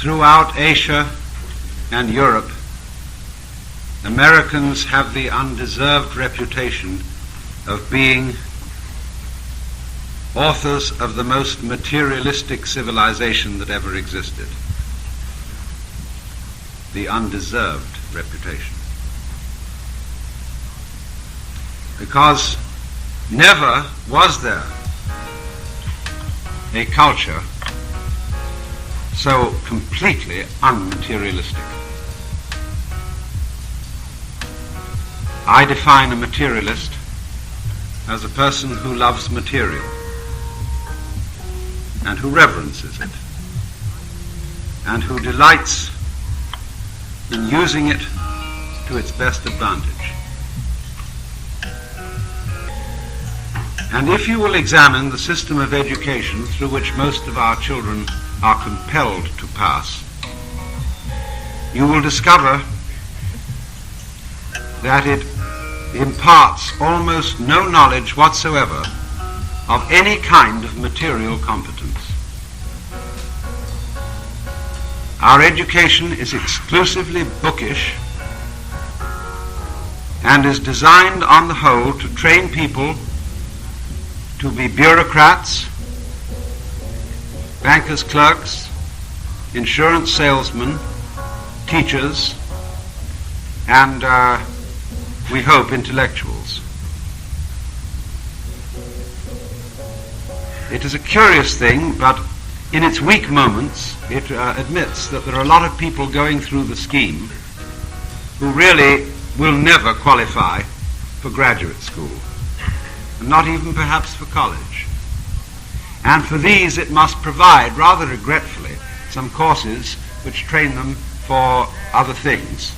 throughout Asia and Europe, Americans have the undeserved reputation of being authors of the most materialistic civilization that ever existed. The undeserved reputation. Because never was there a culture so completely unmaterialistic. I define a materialist as a person who loves material and who reverences it and who delights in using it to its best advantage. And if you will examine the system of education through which most of our children are compelled to pass, you will discover that it imparts almost no knowledge whatsoever of any kind of material competence. Our education is exclusively bookish and is designed on the whole to train people to be bureaucrats, bankers' clerks, insurance salesmen, teachers, and we hope intellectuals. It is a curious thing, but in its weak moments it admits that there are a lot of people going through the scheme who really will never qualify for graduate school, and not even perhaps for college. And for these it must provide, rather regretfully, some courses which train them for other things.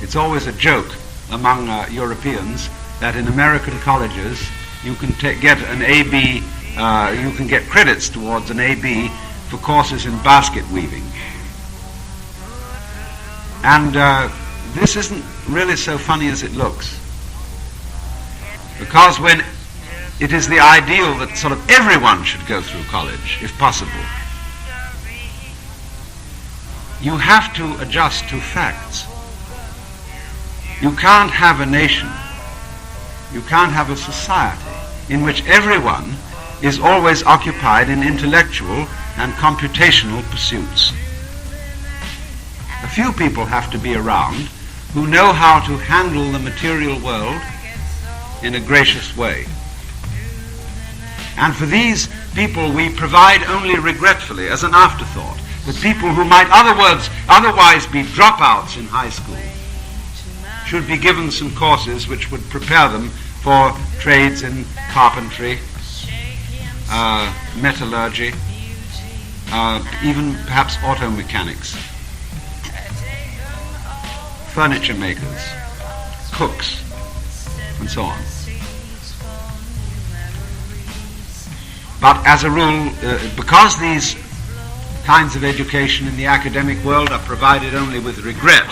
It's always a joke among Europeans that in American colleges you can get an AB, you can get credits towards an AB for courses in basket weaving. And this isn't really so funny as it looks. Because when it is the ideal that sort of everyone should go through college, if possible, you have to adjust to facts. You can't have a nation, you can't have a society in which everyone is always occupied in intellectual and computational pursuits. A few people have to be around who know how to handle the material world in a gracious way. And for these people we provide only regretfully, as an afterthought, that people who might otherwise be dropouts in high school should be given some courses which would prepare them for trades in carpentry, metallurgy, even perhaps auto mechanics, furniture makers, cooks, and so on. But as a rule, because these kinds of education in the academic world are provided only with regret,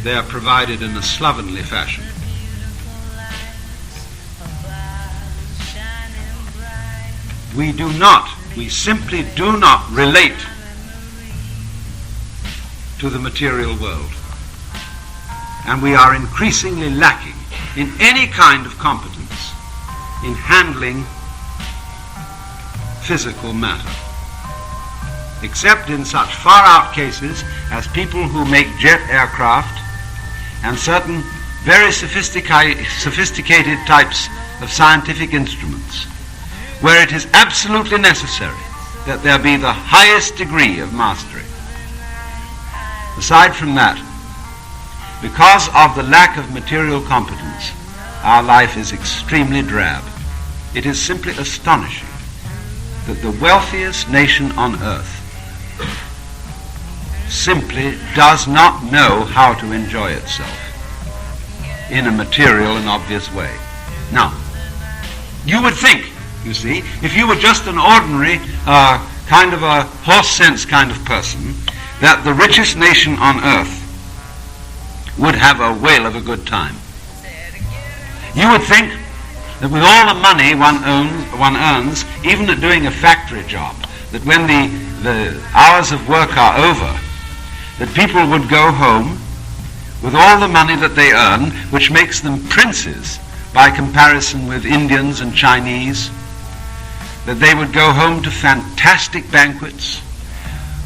they are provided in a slovenly fashion. We simply do not relate to the material world. And we are increasingly lacking in any kind of competence in handling physical matter, except in such far-out cases as people who make jet aircraft and certain very sophisticated types of scientific instruments, where it is absolutely necessary that there be the highest degree of mastery. Aside from that, because of the lack of material competence, our life is extremely drab. It is simply astonishing that the wealthiest nation on earth simply does not know how to enjoy itself in a material and obvious way. Now, you would think, you see, if you were just an ordinary kind of a horse sense kind of person, that the richest nation on earth would have a whale of a good time. You would think that with all the money one earns, even at doing a factory job, that when the hours of work are over, that people would go home with all the money that they earn, which makes them princes by comparison with Indians and Chinese, that they would go home to fantastic banquets,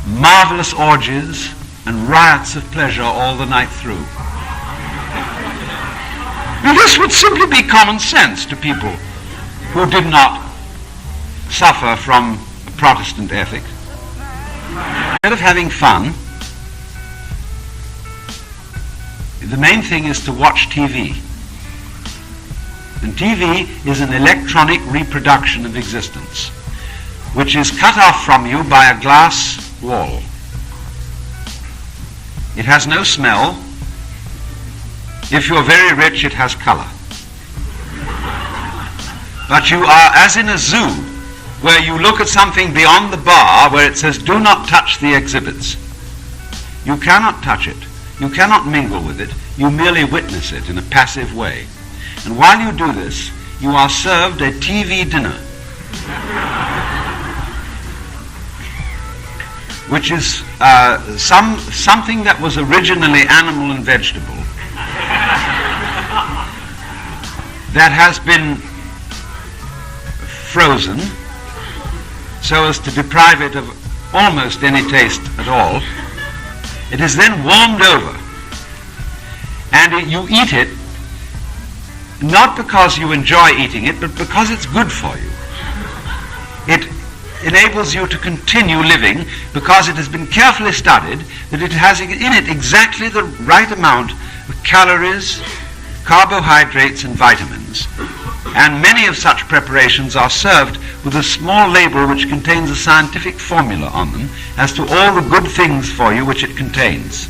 marvelous orgies, and riots of pleasure all the night through. Now, this would simply be common sense to people who did not suffer from a Protestant ethic. Instead of having fun, the main thing is to watch TV. And TV is an electronic reproduction of existence, which is cut off from you by a glass wall. It has no smell. If you're very rich, it has color. But you are as in a zoo, where you look at something beyond the bar where it says, do not touch the exhibits. You cannot touch it. You cannot mingle with it. You merely witness it in a passive way. And while you do this, you are served a TV dinner, which is something that was originally animal and vegetable, that has been frozen so as to deprive it of almost any taste at all. It is then warmed over, and you eat it not because you enjoy eating it, but because it's good for you. It enables you to continue living because it has been carefully studied that it has in it exactly the right amount of calories, carbohydrates, and vitamins. And many of such preparations are served with a small label which contains a scientific formula on them as to all the good things for you which it contains.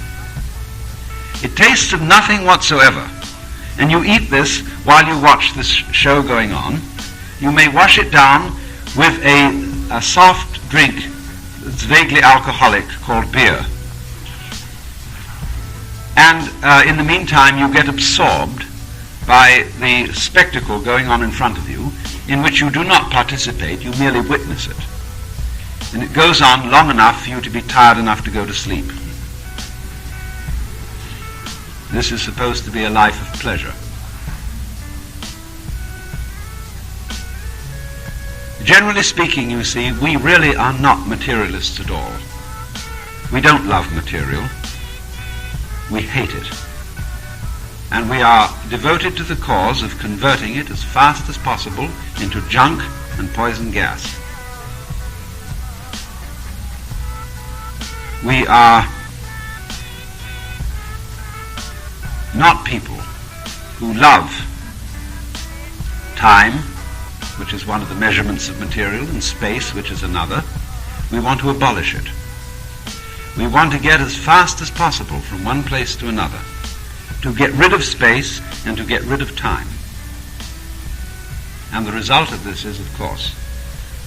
It tastes of nothing whatsoever. And you eat this while you watch this show going on. You may wash it down with a soft drink that's vaguely alcoholic called beer. And in the meantime, you get absorbed by the spectacle going on in front of you, in which you do not participate, you merely witness it. And it goes on long enough for you to be tired enough to go to sleep. This is supposed to be a life of pleasure. Generally speaking, you see, we really are not materialists at all. We don't love material. We hate it. And we are devoted to the cause of converting it as fast as possible into junk and poison gas. We are not people who love time, which is one of the measurements of material, and space, which is another. We want to abolish it. We want to get as fast as possible from one place to another, to get rid of space and to get rid of time. And the result of this is, of course,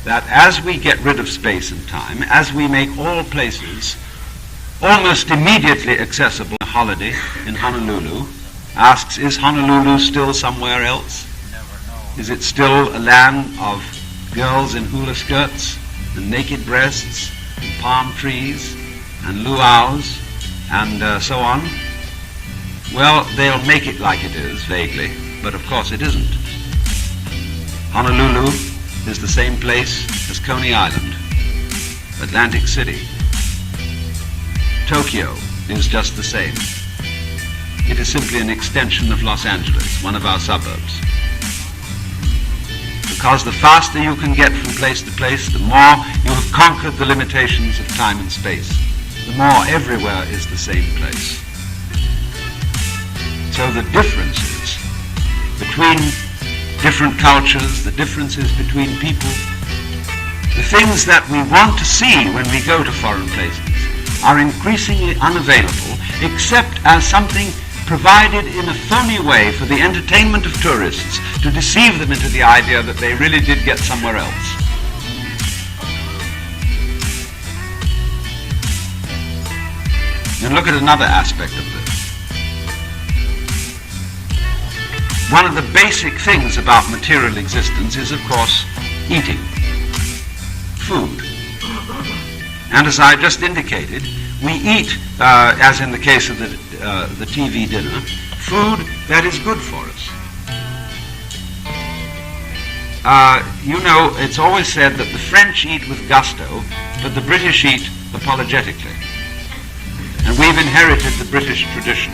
that as we get rid of space and time, as we make all places almost immediately accessible, a holiday in Honolulu asks, is Honolulu still somewhere else? Is it still a land of girls in hula skirts and naked breasts and palm trees and luau's and so on? Well, they'll make it like it is, vaguely, but of course it isn't. Honolulu is the same place as Coney Island, Atlantic City. Tokyo is just the same. It is simply an extension of Los Angeles, one of our suburbs. Because the faster you can get from place to place, the more you have conquered the limitations of time and space. The more everywhere is the same place. So the differences between different cultures, the differences between people, the things that we want to see when we go to foreign places are increasingly unavailable except as something provided in a phony way for the entertainment of tourists to deceive them into the idea that they really did get somewhere else. And look at another aspect of this. one of the basic things about material existence is, of course, eating. Food. And as I just indicated, we eat, as in the case of the TV dinner, food that is good for us. You know, it's always said that the French eat with gusto, but the British eat apologetically. And we've inherited the British tradition.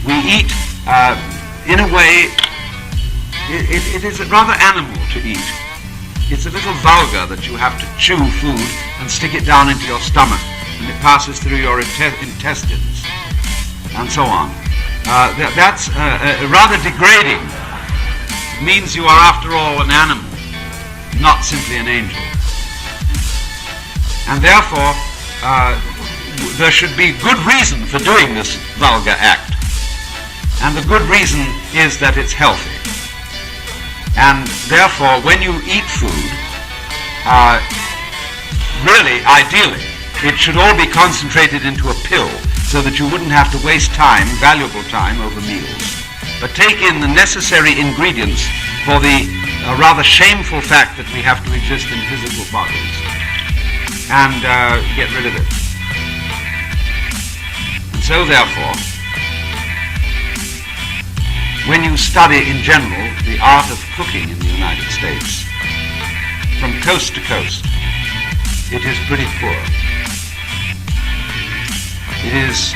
We eat, in a way, it is rather animal to eat. It's a little vulgar that you have to chew food and stick it down into your stomach, and it passes through your intestines, and so on. That's rather degrading. It means you are, after all, an animal, not simply an angel. And therefore, there should be good reason for doing this vulgar act. And the good reason is that it's healthy. And therefore, when you eat food, really, ideally, it should all be concentrated into a pill so that you wouldn't have to waste time, valuable time, over meals. But take in the necessary ingredients for the rather shameful fact that we have to exist in physical bodies, and get rid of it. And so, therefore, when you study in general the art of cooking in the United States, from coast to coast, it is pretty poor. It is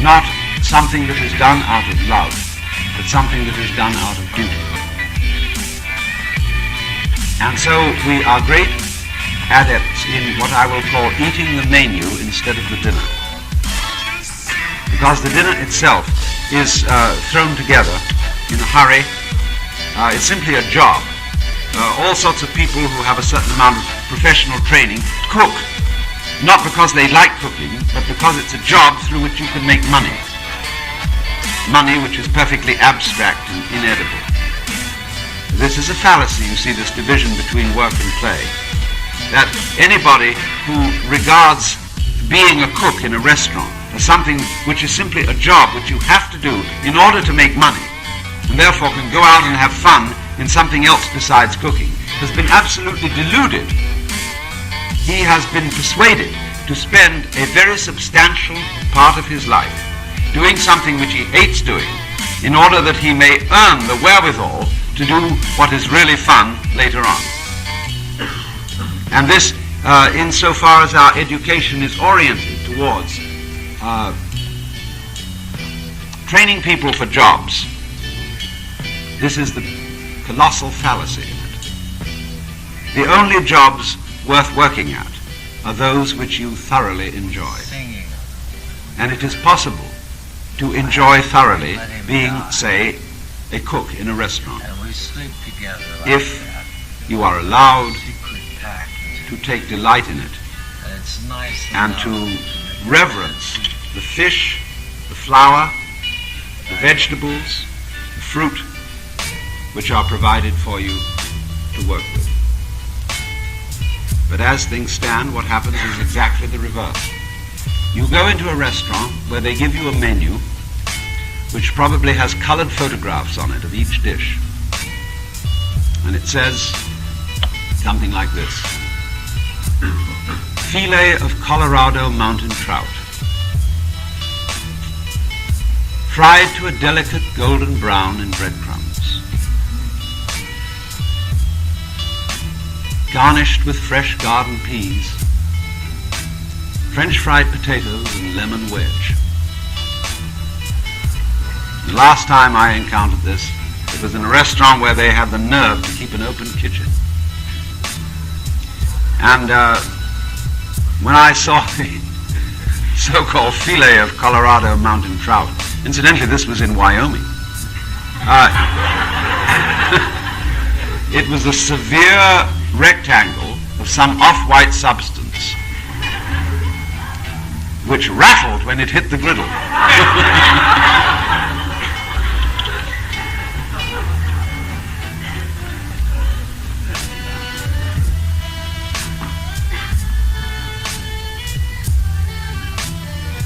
not something that is done out of love, but something that is done out of duty. And so we are great adepts in what I will call eating the menu instead of the dinner. Because the dinner itself is thrown together in a hurry. It's simply a job. All sorts of people who have a certain amount of professional training cook, not because they like cooking, but because it's a job through which you can make money. Money which is perfectly abstract and inedible. This is a fallacy, you see, this division between work and play. That anybody who regards being a cook in a restaurant as something which is simply a job which you have to do in order to make money, and therefore can go out and have fun in something else besides cooking, has been absolutely deluded. He has been persuaded to spend a very substantial part of his life doing something which he hates doing in order that he may earn the wherewithal to do what is really fun later on. And this, insofar as our education is oriented towards training people for jobs, this is the colossal fallacy in it. The only jobs worth working at are those which you thoroughly enjoy. And it is possible to enjoy thoroughly being, say, a cook in a restaurant, if you are allowed to take delight in it and to reverence the fish, the flour, the vegetables, the fruit which are provided for you to work with. But as things stand, what happens is exactly the reverse. You go into a restaurant where they give you a menu which probably has colored photographs on it of each dish. And it says something like this: filet of Colorado mountain trout, fried to a delicate golden brown in breadcrumbs, garnished with fresh garden peas, French fried potatoes and lemon wedge. The last time I encountered this, it was in a restaurant where they had the nerve to keep an open kitchen. And when I saw the so-called filet of Colorado mountain trout, incidentally, this was in Wyoming, it was a severe rectangle of some off-white substance which rattled when it hit the griddle.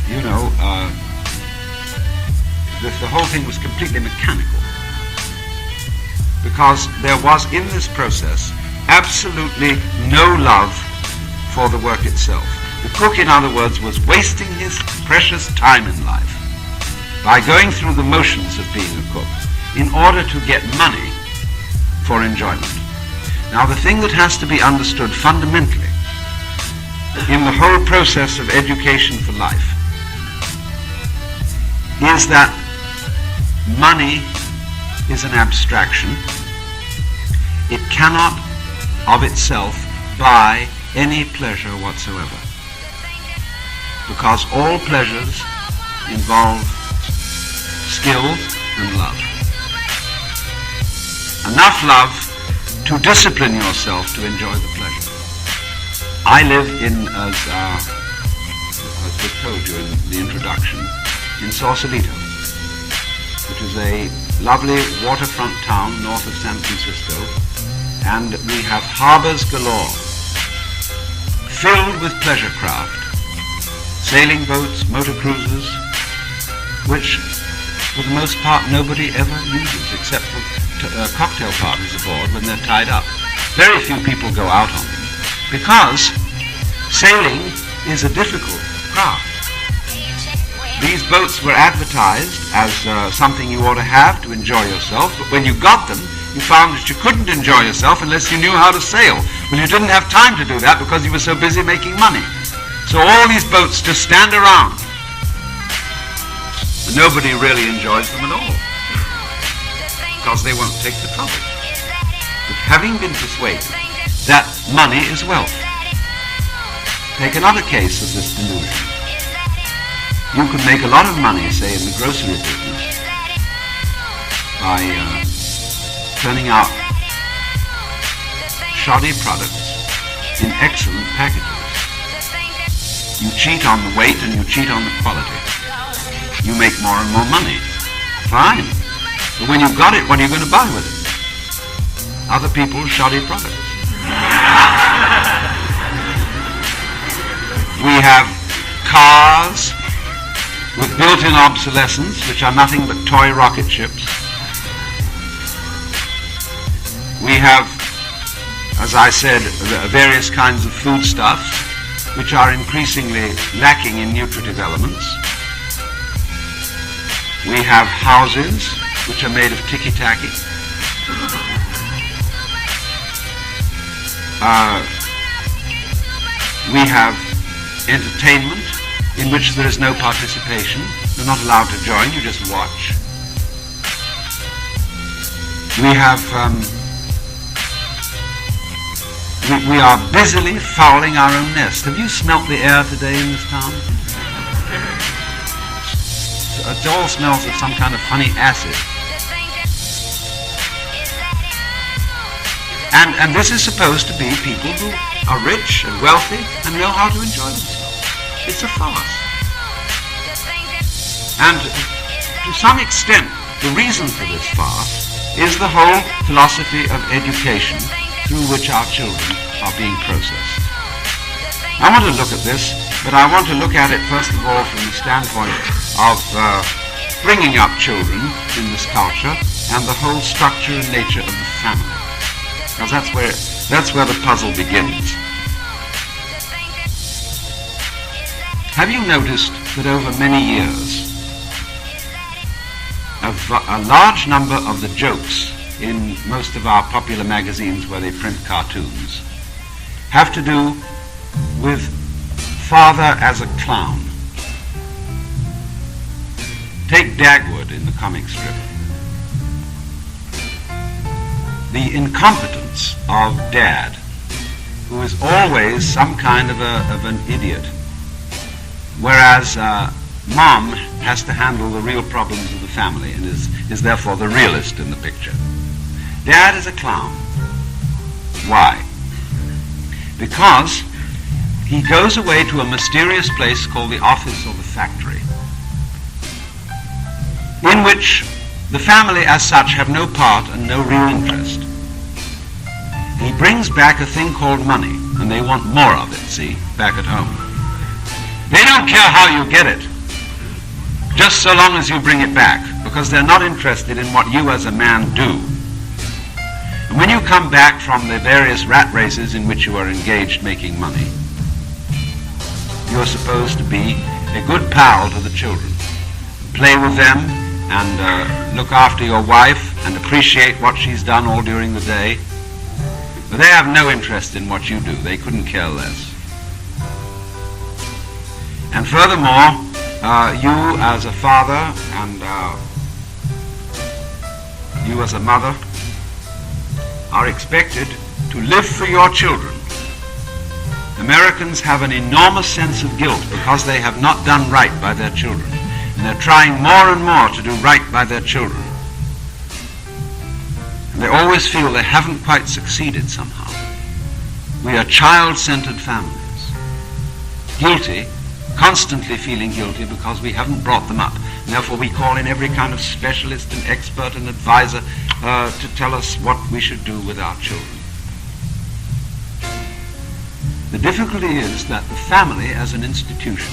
You know, the whole thing was completely mechanical, because there was in this process absolutely no love for the work itself. The cook, in other words, was wasting his precious time in life by going through the motions of being a cook in order to get money for enjoyment. Now, the thing that has to be understood fundamentally in the whole process of education for life is that money is an abstraction. It cannot of itself buy any pleasure whatsoever, because all pleasures involve skill and love. Enough love to discipline yourself to enjoy the pleasure. I live in, as we told you in the introduction, in Sausalito, which is a lovely waterfront town north of San Francisco, and we have harbors galore, filled with pleasure craft, sailing boats, motor cruisers, which for the most part nobody ever uses except for cocktail parties aboard when they're tied up. Very few people go out on them, because sailing is a difficult craft. These boats were advertised as something you ought to have to enjoy yourself, but when you got them, you found that you couldn't enjoy yourself unless you knew how to sail. Well, you didn't have time to do that because you were so busy making money. So all these boats just stand around. And nobody really enjoys them at all, because they won't take the trouble. But having been persuaded that money is wealth, take another case of this delusion. You can make a lot of money, say, in the grocery business by turning out shoddy products in excellent packages. You cheat on the weight and you cheat on the quality. You make more and more money. Fine. But when you've got it, what are you going to buy with it? Other people's shoddy products. We have cars with built-in obsolescence, which are nothing but toy rocket ships. We have, as I said, various kinds of foodstuffs, which are increasingly lacking in nutritive elements. We have houses, which are made of ticky-tacky. We have entertainment in which there is no participation. You're not allowed to join, you just watch. We have, we are busily fouling our own nest. Have you smelt the air today in this town? It all smells of some kind of funny acid. And this is supposed to be people who are rich and wealthy and know how to enjoy themselves. It's a farce. And to some extent, the reason for this farce is the whole philosophy of education through which our children are being processed. I want to look at this, but I want to look at it first of all from the standpoint of bringing up children in this culture and the whole structure and nature of the family. Because that's where the puzzle begins. Have you noticed that over many years, a large number of the jokes in most of our popular magazines where they print cartoons have to do with father as a clown? Take Dagwood in the comic strip. The incompetence of Dad, who is always some kind of an idiot, whereas Mom has to handle the real problems of the family and is therefore the realist in the picture. Dad is a clown. Why? Because he goes away to a mysterious place called the office or the factory, in which the family as such have no part and no real interest. He brings back a thing called money, and they want more of it, see, back at home. They don't care how you get it. just so long as you bring it back, because they're not interested in what you as a man do. And when you come back from the various rat races in which you are engaged making money, you're supposed to be a good pal to the children. Play with them and look after your wife and appreciate what she's done all during the day. But they have no interest in what you do. They couldn't care less. And furthermore, you as a father and you as a mother are expected to live for your children. Americans have an enormous sense of guilt because they have not done right by their children. And they're trying more and more to do right by their children. And they always feel they haven't quite succeeded somehow. We are child-centered families. Guilty, constantly feeling guilty because we haven't brought them up. And therefore we call in every kind of specialist and expert and advisor to tell us what we should do with our children. The difficulty is that the family as an institution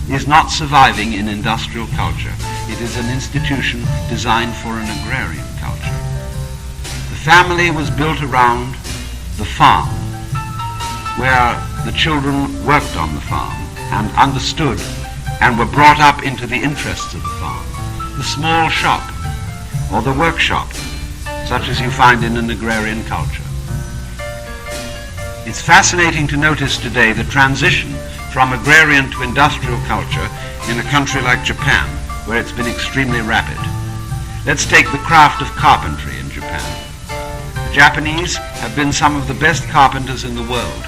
is not surviving in industrial culture. It is an institution designed for an agrarian culture. The family was built around the farm, where the children worked on the farm and understood and were brought up into the interests of the farm. The small shop or the workshop, such as you find in an agrarian culture. It's fascinating to notice today the transition from agrarian to industrial culture in a country like Japan, where it's been extremely rapid. Let's take the craft of carpentry in Japan. The Japanese have been some of the best carpenters in the world,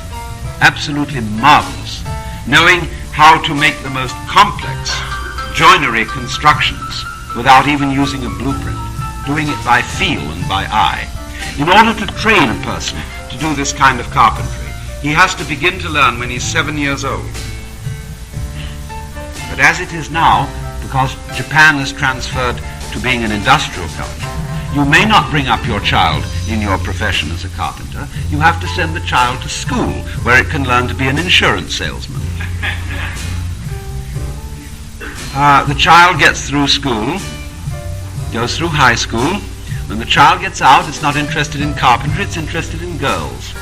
absolutely marvelous, knowing how to make the most complex joinery constructions without even using a blueprint, doing it by feel and by eye. In order to train a person to do this kind of carpentry, he has to begin to learn when he's 7 years old. But as it is now, because Japan has transferred to being an industrial culture, you may not bring up your child in your profession as a carpenter. You have to send the child to school where it can learn to be an insurance salesman. The child gets through school, goes through high school. When the child gets out, it's not interested in carpentry, it's interested in girls.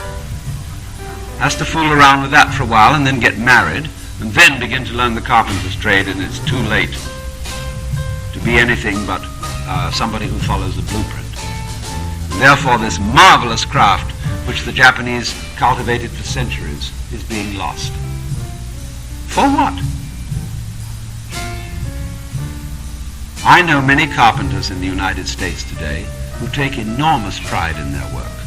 Has to fool around with that for a while and then get married and then begin to learn the carpenter's trade, and it's too late to be anything but somebody who follows a blueprint. And therefore this marvelous craft which the Japanese cultivated for centuries is being lost. For what? I know many carpenters in the United States today who take enormous pride in their work,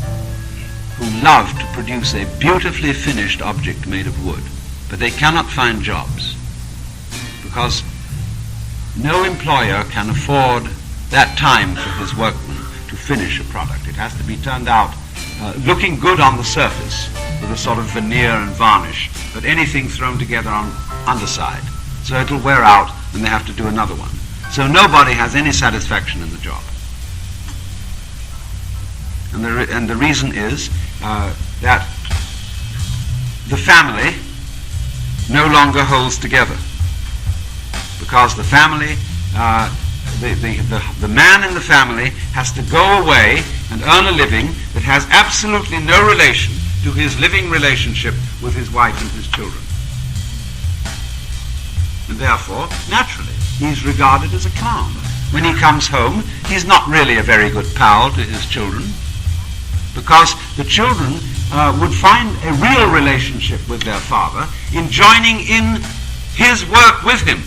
who love to produce a beautifully finished object made of wood, but they cannot find jobs because no employer can afford that time for his workman to finish a product. It has to be turned out looking good on the surface with a sort of veneer and varnish, but anything thrown together on underside. So it'll wear out and they have to do another one. So nobody has any satisfaction in the job. And the reason is that the family no longer holds together, because the family, the man in the family has to go away and earn a living that has absolutely no relation to his living relationship with his wife and his children. And therefore, naturally, he's regarded as a clown. When he comes home, he's not really a very good pal to his children, because the children would find a real relationship with their father in joining in his work with him.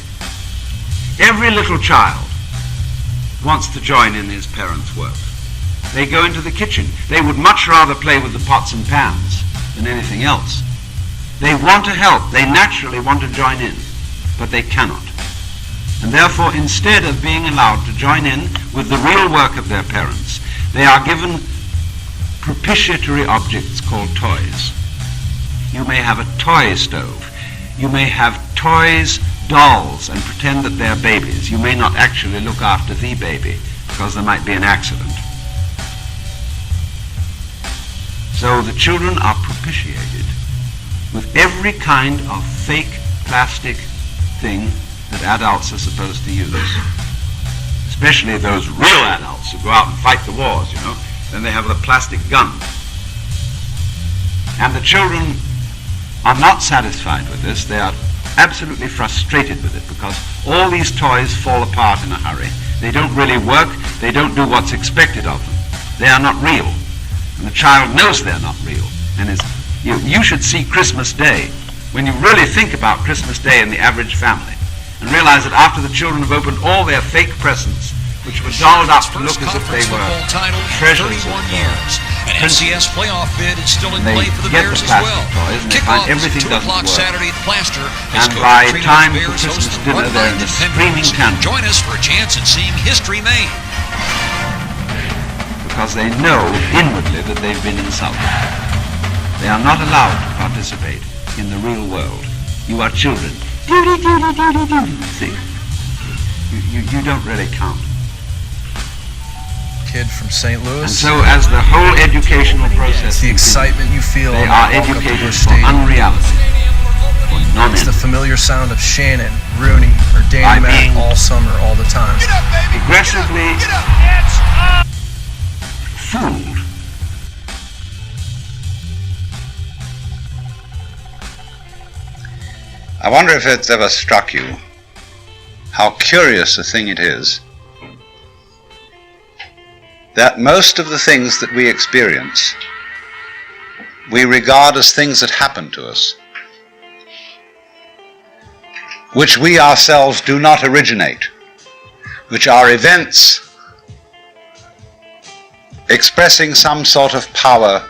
Every little child wants to join in his parents' work. They go into the kitchen. They would much rather play with the pots and pans than anything else. They want to help. They naturally want to join in, but they cannot. And therefore, instead of being allowed to join in with the real work of their parents, they are given propitiatory objects called toys. You may have a toy stove. You may have toys, dolls, and pretend that they're babies. You may not actually look after the baby because there might be an accident. So the children are propitiated with every kind of fake plastic thing that adults are supposed to use, especially those real adults who go out and fight the wars, you know. Then they have the plastic gun. And the children are not satisfied with this. They are absolutely frustrated with it because all these toys fall apart in a hurry. They don't really work. They don't do what's expected of them. They are not real. And the child knows they're not real. And you should see Christmas Day, when you really think about Christmas Day in the average family, and realize that after the children have opened all their fake presents, which were dolled up to look as if they were treasures of An FCS playoff bid is still in they play for the get Bears the as plastic well. toys and they Kickoff find is everything at 2 doesn't o'clock work. Saturday at Plaster. And by time for Christmas dinner, they're in the screaming tent. Join us for a chance at seeing history made. Because they know inwardly that they've been insulted. They are not allowed to participate in the real world. You are children. See? You don't really count. Kid from St. Louis. And so as the whole educational process It's the excitement you feel they when are you walk up to educated Busch for Stadium. unreality, for It's the non-entity, familiar sound of Shannon, Rooney, or By Danny Mac being- all summer, all the time. aggressively fooled. I wonder if it's ever struck you how curious a thing it is that most of the things that we experience we regard as things that happen to us, which we ourselves do not originate, which are events expressing some sort of power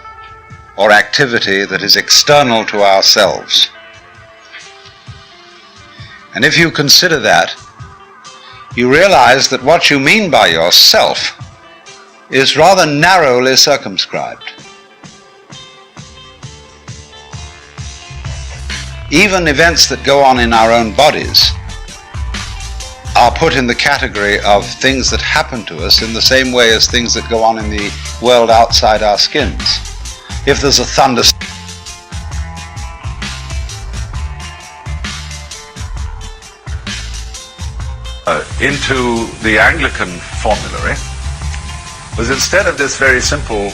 or activity that is external to ourselves. And if you consider that, you realize that what you mean by yourself is rather narrowly circumscribed. Even events that go on in our own bodies are put in the category of things that happen to us in the same way as things that go on in the world outside our skins. If there's a thunderstorm, into the Anglican formulary was, instead of this very simple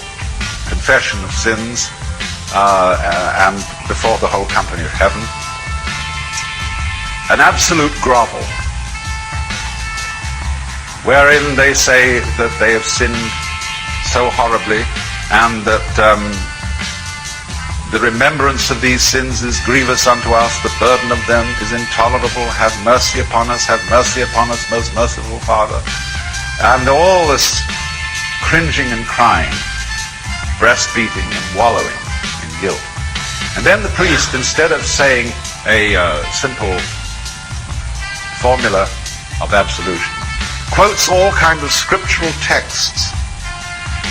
confession of sins and before the whole company of heaven, an absolute grovel wherein they say that they have sinned so horribly and that the remembrance of these sins is grievous unto us, the burden of them is intolerable, have mercy upon us, most merciful Father. And all this cringing and crying, breast beating and wallowing in guilt. And then the priest, instead of saying a simple formula of absolution, quotes all kinds of scriptural texts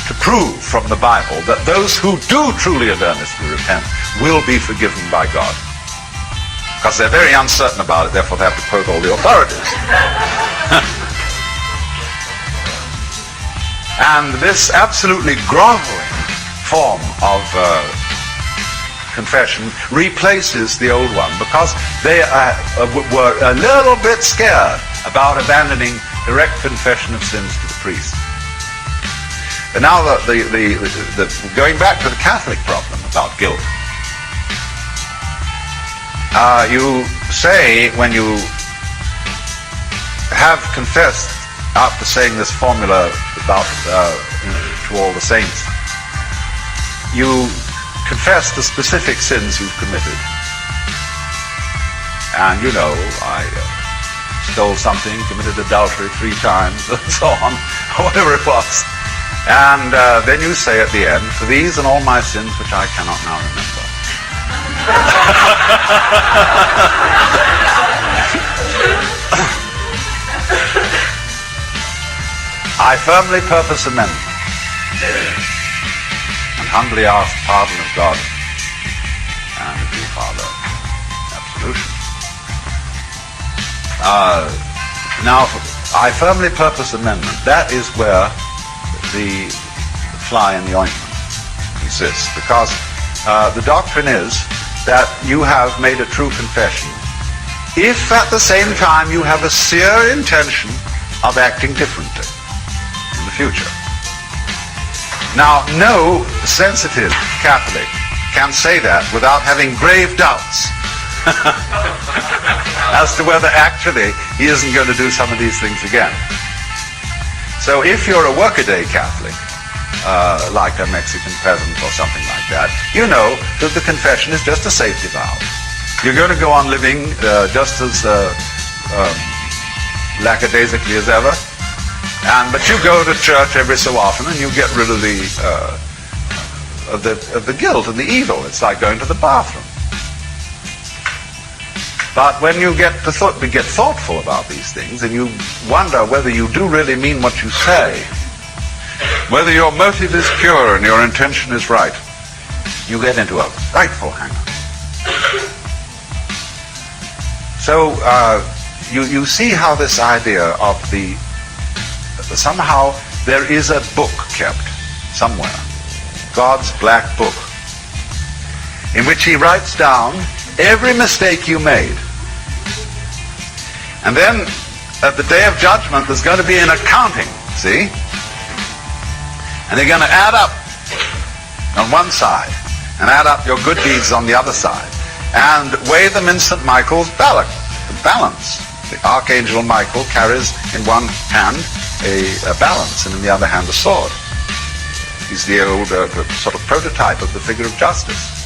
to prove from the Bible that those who do truly and earnestly repent will be forgiven by God. Because they're very uncertain about it, therefore they have to quote all the authorities. And this absolutely groveling form of confession replaces the old one because they were a little bit scared about abandoning direct confession of sins to the priest. And now going back to the Catholic problem about guilt, you say when you have confessed after saying this formula about to all the saints, you confess the specific sins you've committed. And you know, I stole something, committed adultery 3 times, and so on, whatever it was. And then you say at the end, for these and all my sins which I cannot now remember. I firmly purpose amendment and humbly ask pardon of God and of you, Father, absolution. Now, I firmly purpose amendment. That is where the fly in the ointment exists, because the doctrine is that you have made a true confession if at the same time you have a sincere intention of acting differently in the future. Now, no sensitive Catholic can say that without having grave doubts as to whether actually he isn't going to do some of these things again. So if you're a workaday Catholic, like a Mexican peasant or something like that, you know that the confession is just a safety valve. You're going to go on living just as lackadaisically as ever, but you go to church every so often and you get rid of the guilt and the evil. It's like going to the bathroom. But when you get thoughtful about these things and you wonder whether you do really mean what you say, whether your motive is pure and your intention is right, you get into a frightful hang-up. So you see how this idea of somehow there is a book kept somewhere, God's black book, in which he writes down every mistake you made. And then at the day of judgment there's going to be an accounting, see? And they're going to add up on one side and add up your good deeds on the other side and weigh them in St. Michael's balance. The Archangel Michael carries in one hand a balance and in the other hand a sword. He's the old sort of prototype of the figure of justice.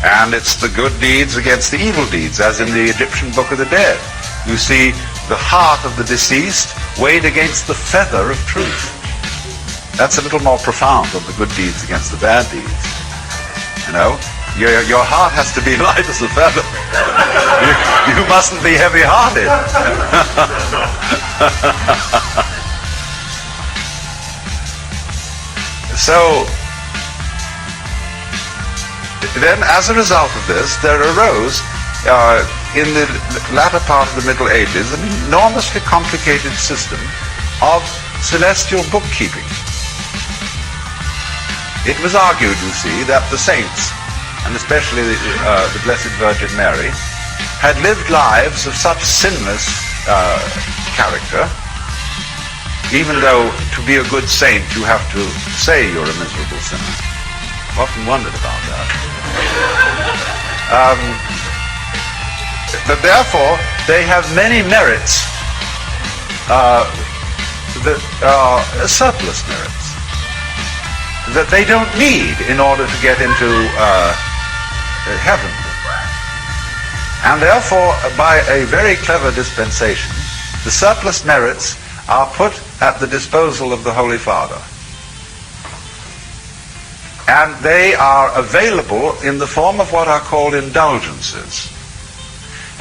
And it's the good deeds against the evil deeds, as in the Egyptian Book of the Dead. You see the heart of the deceased weighed against the feather of truth. That's a little more profound than the good deeds against the bad deeds. You know, your heart has to be light as a feather. You mustn't be heavy-hearted. So, then, as a result of this, there arose, in the latter part of the Middle Ages, an enormously complicated system of celestial bookkeeping. It was argued, you see, that the saints, and especially the Blessed Virgin Mary, had lived lives of such sinless character, even though to be a good saint you have to say you're a miserable sinner. I've often wondered about that. But therefore, they have many merits that are surplus merits that they don't need in order to get into heaven. And therefore, by a very clever dispensation, the surplus merits are put at the disposal of the Holy Father. And they are available in the form of what are called indulgences.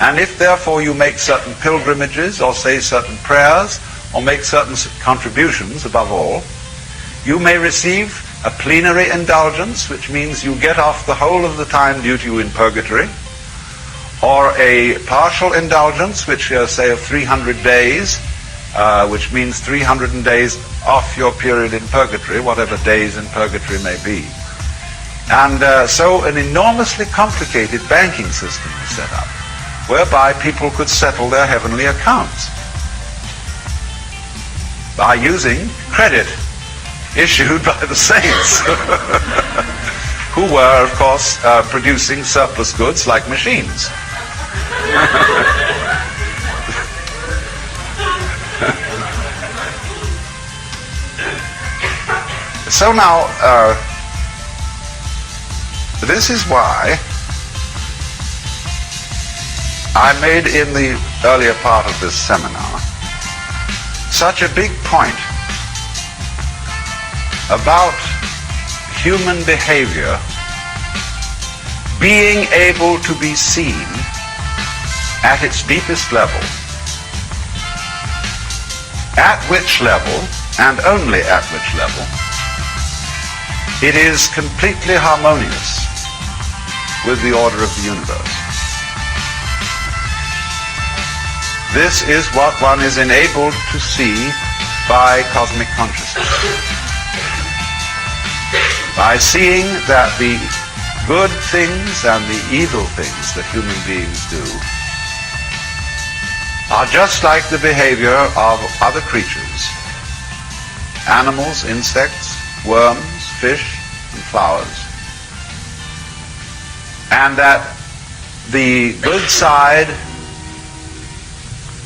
And if therefore you make certain pilgrimages, or say certain prayers, or make certain contributions above all, you may receive a plenary indulgence, which means you get off the whole of the time due to you in purgatory, or a partial indulgence, which say of 300 days, which means 300 days off your period in purgatory, whatever days in purgatory may be. And so an enormously complicated banking system was set up, whereby people could settle their heavenly accounts by using credit issued by the saints, who were, of course, producing surplus goods like machines. So now, this is why I made in the earlier part of this seminar such a big point about human behavior being able to be seen at its deepest level, at which level, and only at which level, it is completely harmonious with the order of the universe. This is what one is enabled to see by cosmic consciousness. By seeing that the good things and the evil things that human beings do are just like the behavior of other creatures, animals, insects, worms, fish, and flowers. And that the good side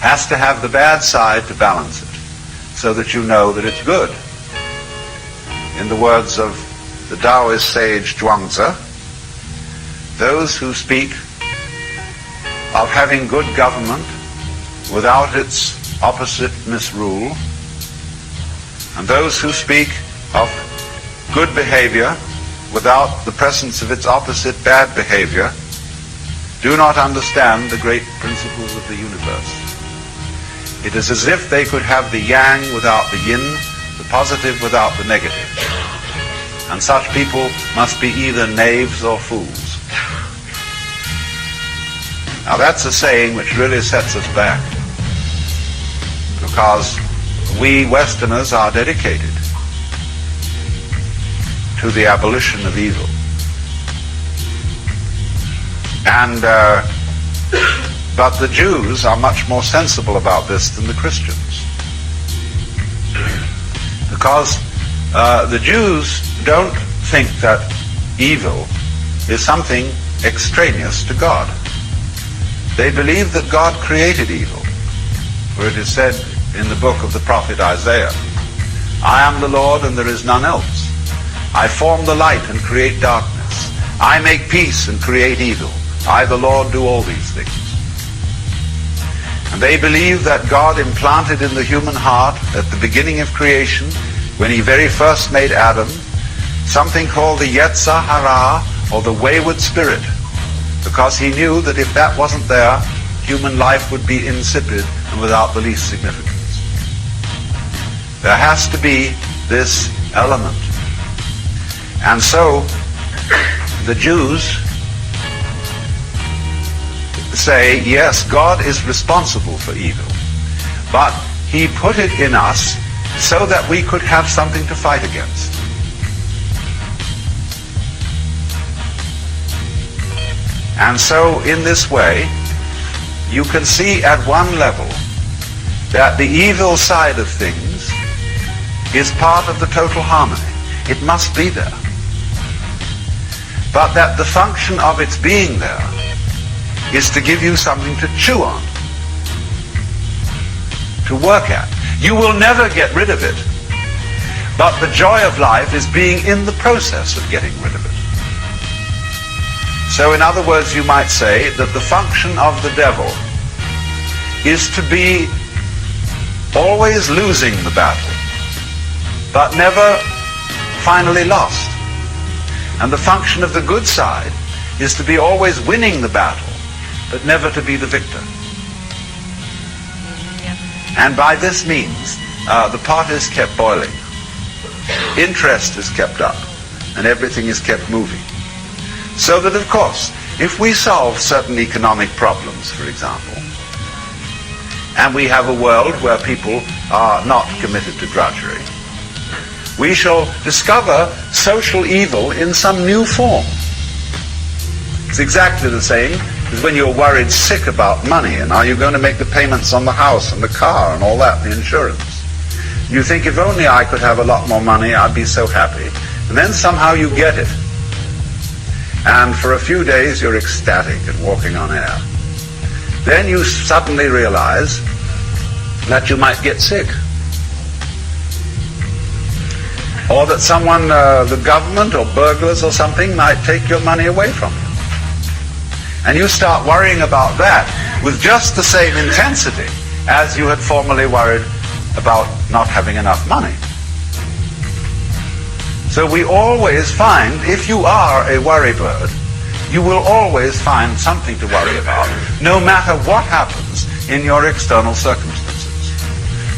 has to have the bad side to balance it, so that you know that it's good. In the words of the Taoist sage Zhuangzi, those who speak of having good government without its opposite misrule, and those who speak of good behavior without the presence of its opposite bad behavior, do not understand the great principles of the universe. It is as if they could have the yang without the yin, the positive without the negative. And such people must be either knaves or fools. Now that's a saying which really sets us back, because we Westerners are dedicated to the abolition of evil. And but the Jews are much more sensible about this than the Christians, because the Jews don't think that evil is something extraneous to God. They believe that God created evil, for it is said in the book of the prophet Isaiah, I am the Lord and there is none else. I form the light and create darkness. I make peace and create evil. I, the Lord, do all these things. And they believe that God implanted in the human heart at the beginning of creation, when he very first made Adam, something called the Yetzer Hara, or the wayward spirit, because he knew that if that wasn't there, human life would be insipid and without the least significance. There has to be this element. And so the Jews say, yes, God is responsible for evil, but he put it in us so that we could have something to fight against. And so in this way, you can see at one level that the evil side of things is part of the total harmony. It must be there. But that the function of its being there is to give you something to chew on, to work at. You will never get rid of it, but the joy of life is being in the process of getting rid of it. So in other words, you might say that the function of the devil is to be always losing the battle, but never finally lost. And the function of the good side is to be always winning the battle, but never to be the victor. And by this means, the pot is kept boiling. Interest is kept up, and everything is kept moving. So that, of course, if we solve certain economic problems, for example, and we have a world where people are not committed to drudgery, we shall discover social evil in some new form. It's exactly the same as when you're worried sick about money, and are you going to make the payments on the house and the car and all that, the insurance. You think, if only I could have a lot more money, I'd be so happy. And then somehow you get it. And for a few days you're ecstatic and walking on air. Then you suddenly realize that you might get sick. Or that someone, the government or burglars or something, might take your money away from you. And you start worrying about that with just the same intensity as you had formerly worried about not having enough money. So we always find, if you are a worry bird, you will always find something to worry about, no matter what happens in your external circumstances.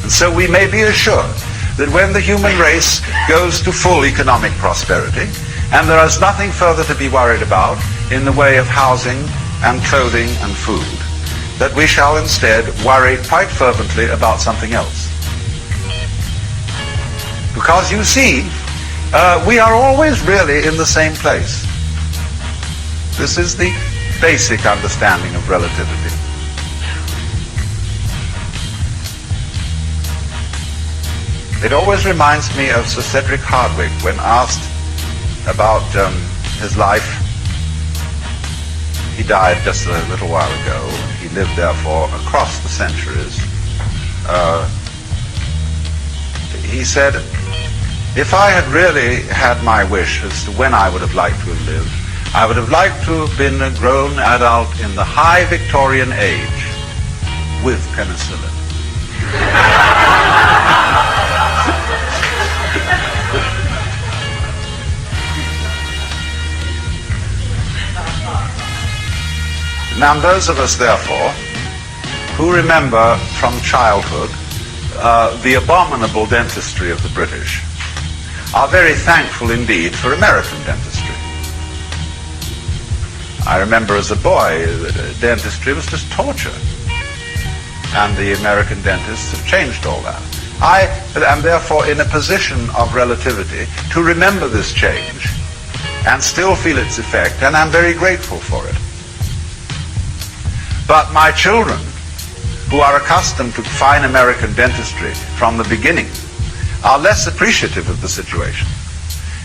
And so we may be assured that when the human race goes to full economic prosperity, and there is nothing further to be worried about in the way of housing and clothing and food, that we shall instead worry quite fervently about something else. Because you see, we are always really in the same place. This is the basic understanding of relativity. It always reminds me of Sir Cedric Hardwicke when asked about his life. He died just a little while ago. He lived therefore across the centuries. He said, if I had really had my wish as to when I would have liked to have lived, I would have liked to have been a grown adult in the high Victorian age with penicillin. Now, those of us, therefore, who remember from childhood the abominable dentistry of the British, are very thankful indeed for American dentistry. I remember as a boy, dentistry was just torture. And the American dentists have changed all that. I am therefore in a position of relativity to remember this change and still feel its effect, and I'm very grateful for it. But my children, who are accustomed to fine American dentistry from the beginning, are less appreciative of the situation,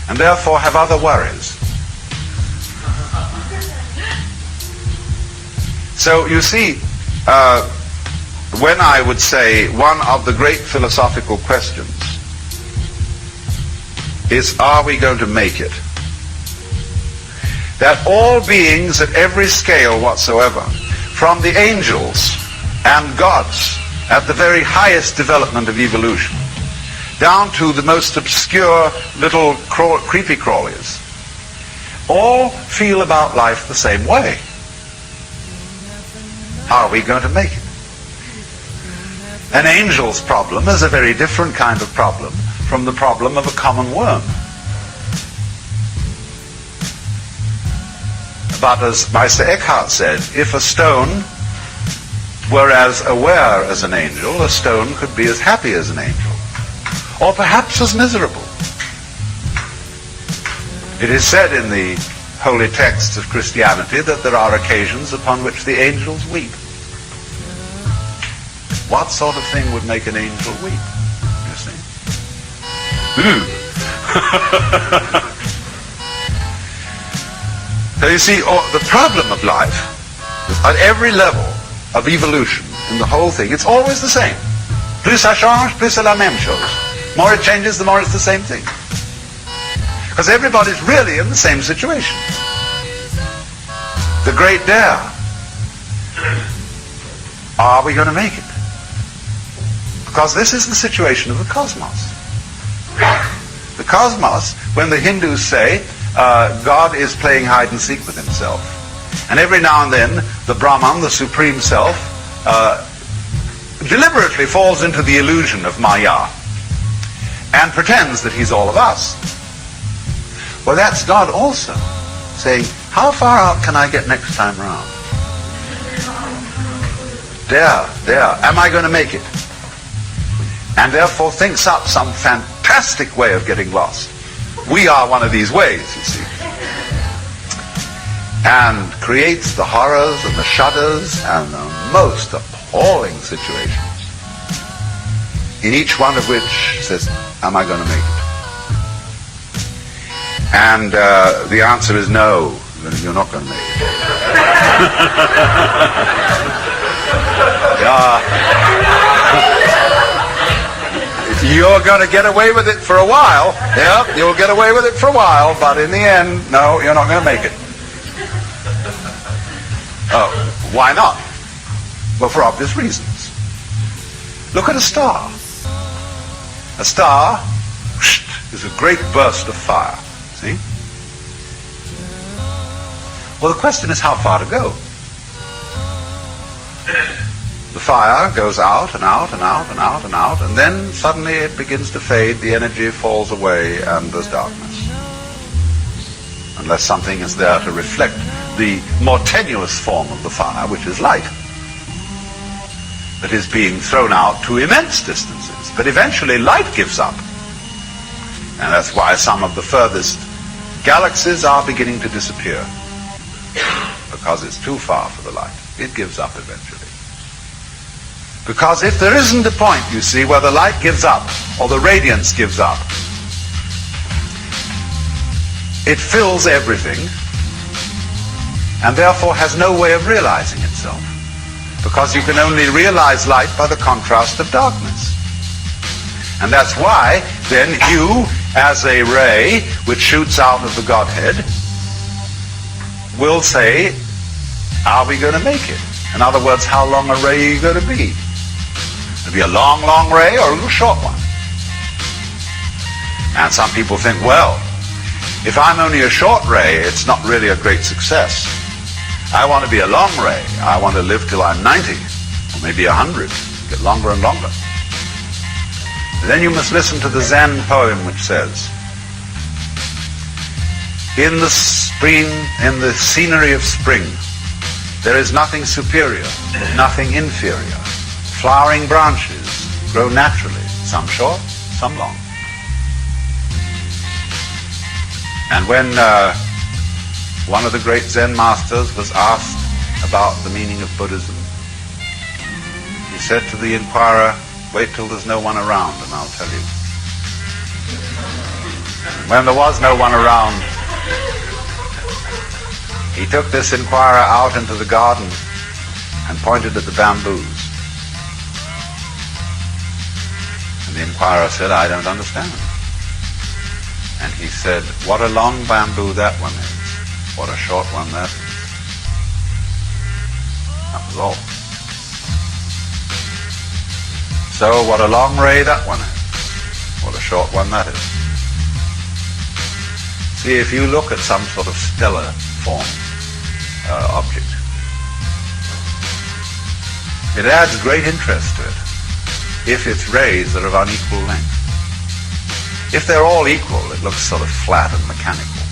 and therefore have other worries. So you see, when I would say one of the great philosophical questions is, are we going to make it? That all beings at every scale whatsoever, from the angels and gods at the very highest development of evolution, down to the most obscure little creepy crawlies, all feel about life the same way. Are we going to make it? An angel's problem is a very different kind of problem from the problem of a common worm. But as Meister Eckhart said, if a stone were as aware as an angel, a stone could be as happy as an angel, or perhaps as miserable. It is said in the holy texts of Christianity that there are occasions upon which the angels weep. What sort of thing would make an angel weep, you see? So you see, the problem of life, at every level of evolution in the whole thing, it's always the same. Plus ça change, plus c'est la même chose. The more it changes, the more it's the same thing. Because everybody's really in the same situation. The great dare. Are we going to make it? Because this is the situation of the cosmos. The cosmos, when the Hindus say God is playing hide and seek with himself, and every now and then the Brahman, the supreme self, deliberately falls into the illusion of Maya and pretends that he's all of us. Well, that's God also saying, how far out can I get next time round? There, am I going to make it? And therefore thinks up some fantastic way of getting lost. We are one of these ways, you see. And creates the horrors and the shudders and the most appalling situations, in each one of which says, am I going to make it? And the answer is no, you're not going to make it. You're going to get away with it for a while. Yeah, you'll get away with it for a while, but in the end, no, you're not going to make it. Oh, why not? Well, for obvious reasons. Look at a star. A star is a great burst of fire. See? Well, the question is how far to go. The fire goes out and out and out and out and out, and then suddenly it begins to fade, the energy falls away, and there's darkness. Unless something is there to reflect the more tenuous form of the fire, which is light, that is being thrown out to immense distances. But eventually light gives up. And that's why some of the furthest galaxies are beginning to disappear. Because it's too far for the light. It gives up eventually. Because if there isn't a point, you see, where the light gives up, or the radiance gives up, it fills everything, and therefore has no way of realizing itself. Because you can only realize light by the contrast of darkness. And that's why, then, you, as a ray which shoots out of the Godhead, will say, are we going to make it? In other words, how long a ray are you going to be? It'll be a long, long ray or a little short one. And some people think, well, if I'm only a short ray, it's not really a great success. I want to be a long ray. I want to live till I'm 90, or maybe 100, get longer and longer. Then you must listen to the Zen poem which says, in the spring, in the scenery of spring, there is nothing superior, nothing inferior. Flowering branches grow naturally, some short, some long. And when one of the great Zen masters was asked about the meaning of Buddhism, he said to the inquirer, wait till there's no one around and I'll tell you. When there was no one around, he took this inquirer out into the garden and pointed at the bamboos. And the inquirer said, I don't understand. And he said, what a long bamboo that one is. What a short one that is. That was all. So what a long ray that one is. What a short one that is. See, if you look at some sort of stellar form object, it adds great interest to it if its rays are of unequal length. If they're all equal, it looks sort of flat and mechanical.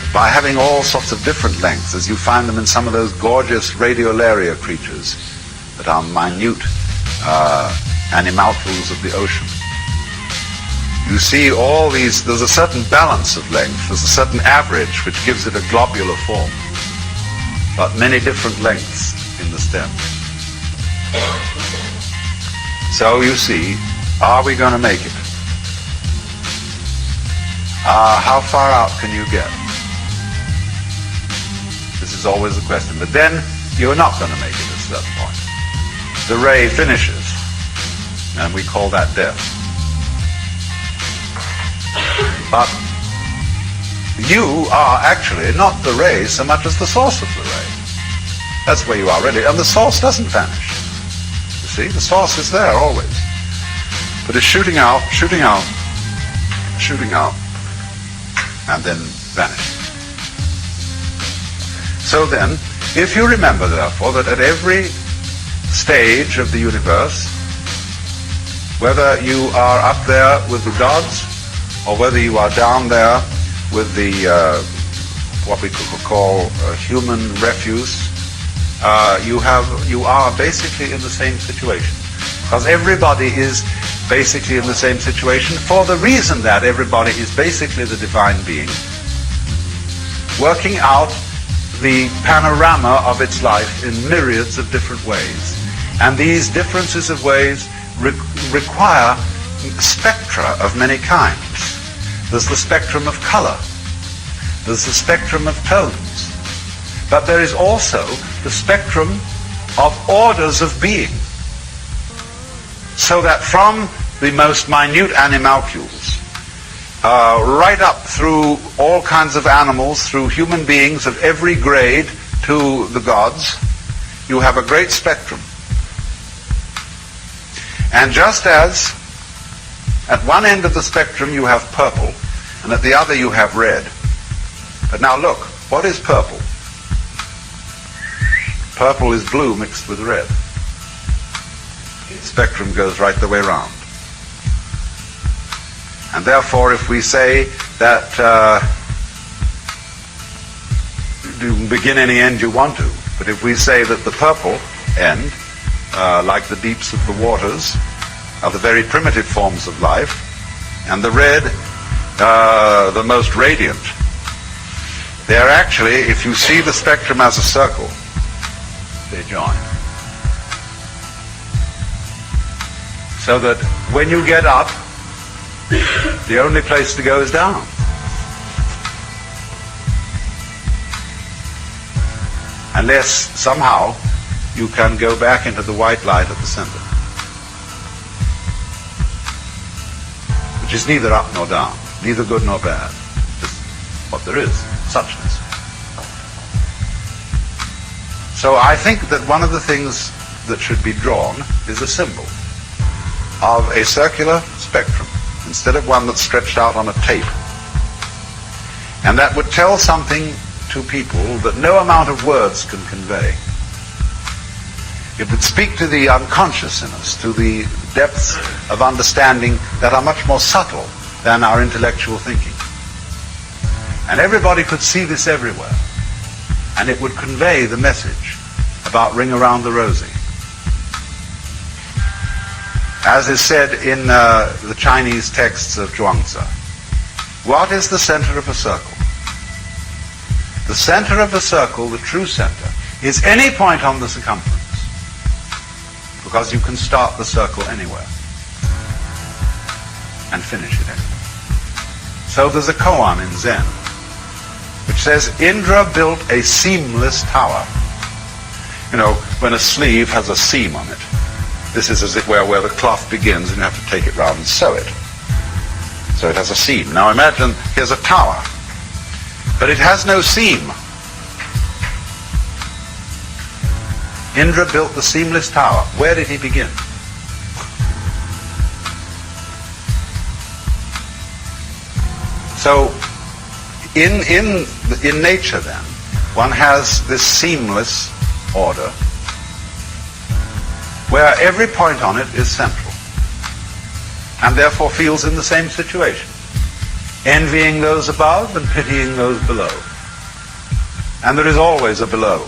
But by having all sorts of different lengths, as you find them in some of those gorgeous radiolaria creatures that are minute animalcules of the ocean, you see all these, there's a certain balance of length, there's a certain average which gives it a globular form, but many different lengths in the stem. So you see, are we going to make it? How far out can you get? This is always the question. But then you're not going to make it at a certain point. The ray finishes, and we call that death. But you are actually not the ray so much as the source of the ray. That's where you are really. And the source doesn't vanish. You see, the source is there always. But it's shooting out, shooting out, shooting out, and then vanishing. So then, if you remember, therefore, that at every stage of the universe, whether you are up there with the gods, or whether you are down there with the what we could call human refuse, you are basically in the same situation. Because everybody is basically in the same situation for the reason that everybody is basically the divine being, working out the panorama of its life in myriads of different ways. And these differences of ways require spectra of many kinds. There's the spectrum of color. There's the spectrum of tones. But there is also the spectrum of orders of being. So that from the most minute animalcules, right up through all kinds of animals, through human beings of every grade to the gods, you have a great spectrum. And just as at one end of the spectrum you have purple, and at the other you have red. But now look, what is purple? Purple is blue mixed with red. The spectrum goes right the way around. And therefore, if we say that you can begin any end you want to, but if we say that the purple end, like the deeps of the waters, are the very primitive forms of life, and the red, the most radiant, they're actually, if you see the spectrum as a circle, they join. So that when you get up, the only place to go is down. Unless somehow you can go back into the white light at the center, which is neither up nor down, neither good nor bad, just what there is, suchness. So I think that one of the things that should be drawn is a symbol of a circular spectrum instead of one that's stretched out on a tape. And that would tell something to people that no amount of words can convey. It would speak to the unconscious in us, to the depths of understanding that are much more subtle than our intellectual thinking. And everybody could see this everywhere. And it would convey the message about Ring Around the Rosie. As is said in the Chinese texts of Zhuangzi, what is the center of a circle? The center of a circle, the true center, is any point on the circumference, because you can start the circle anywhere and finish it anywhere. So there's a koan in Zen which says Indra built a seamless tower. You know, when a sleeve has a seam on it, this is as it were where the cloth begins, and you have to take it round and sew it. So it has a seam. Now imagine here's a tower, but it has no seam. Indra built the seamless tower. Where did he begin? So in nature then, one has this seamless order where every point on it is central and therefore feels in the same situation, envying those above and pitying those below. And there is always a below.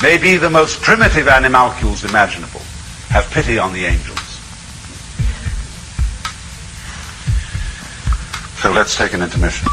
Maybe the most primitive animalcules imaginable have pity on the angels. So let's take an intermission.